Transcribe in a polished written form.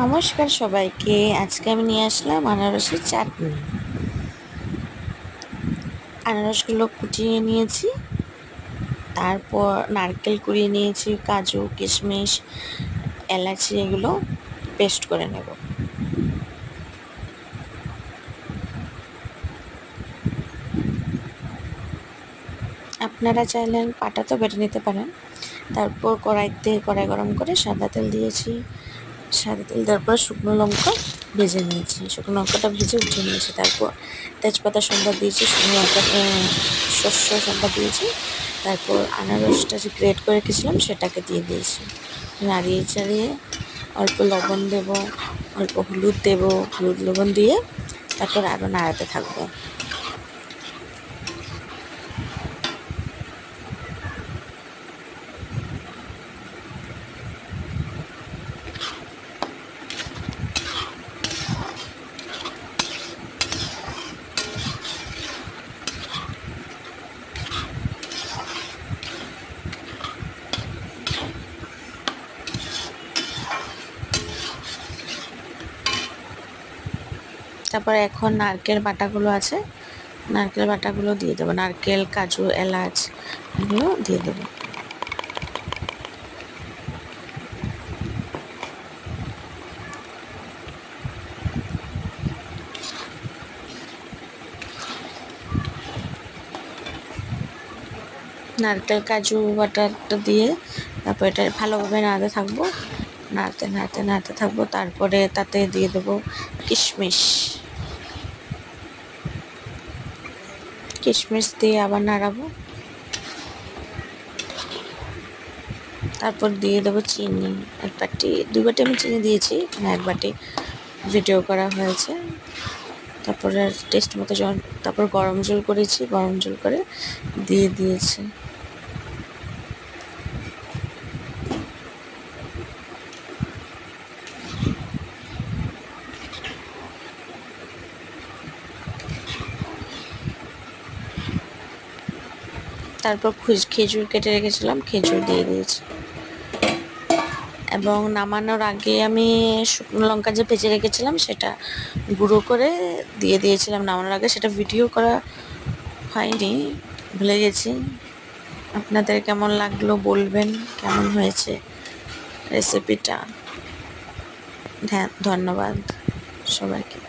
নমস্কার সবাইকে। আজকে আমি নিয়ে আসলাম আনারসের চাটনি। আনারসগুলো কুচিয়ে নিয়েছি, তারপর নারকেল কুড়িয়ে নিয়েছি, কাজু কিশমিশ এলাচি এগুলো পেস্ট করে নেব। আপনারা চাইলে পাটাতো বেটে নিতে পারেন। তারপর কড়াই গরম করে সাদা তেল দিয়েছি। সাদা তেল দেওয়ার পর শুকনো লঙ্কা ভেজে নিয়েছি, শুকনো লঙ্কাটা ভেজে উঠিয়ে নিয়েছি। তারপর তেজপাতা সম্বাদ দিয়েছি, শুকনো লঙ্কা শস্য সম্বাদ দিয়েছি। তারপর আনারসটা যে গ্রেট করে রেখেছিলাম সেটাকে দিয়ে দিয়েছি। নাড়িয়ে চাড়িয়ে অল্প লবণ দেব, অল্প হলুদ দেব, হলুদ লবণ দিয়ে তারপর আরও নাড়াতে থাকবো। তারপর এখন নারকেল বাটাগুলো আছে, নারকেল বাটাগুলো দিয়ে দেবো। নারকেল, কাজু, এলাচ এগুলো দিয়ে দেবো। নারকেল কাজু বাটারটা দিয়ে তারপর এটা ভালোভাবে নাড়তে থাকবো, নাড়তে থাকবো। তারপরে তাতে দিয়ে দেবো কিশমিশ দিয়ে আবার নাড়াবো। তারপর দিয়ে দেবো চিনি, দুই বাটি আমি চিনি দিয়েছি, এক বাটি ভিডিও করা হয়েছে। তারপরে টেস্ট মতো তারপর গরম জল করেছি, গরম জল করে দিয়ে দিয়েছি। তারপর খেজুর কেটে রেখেছিলাম, খেজুর দিয়ে দিয়েছি। এবং নামানোর আগে আমি শুকনো লঙ্কা যে ভেজে রেখেছিলাম সেটা গুঁড়ো করে দিয়ে দিয়েছিলাম নামানোর আগে। সেটা ভিডিও করা হয়নি, ভুলে গেছি। আপনাদের কেমন লাগলো বলবেন, কেমন হয়েছে রেসিপিটা। ধন্যবাদ সবাইকে।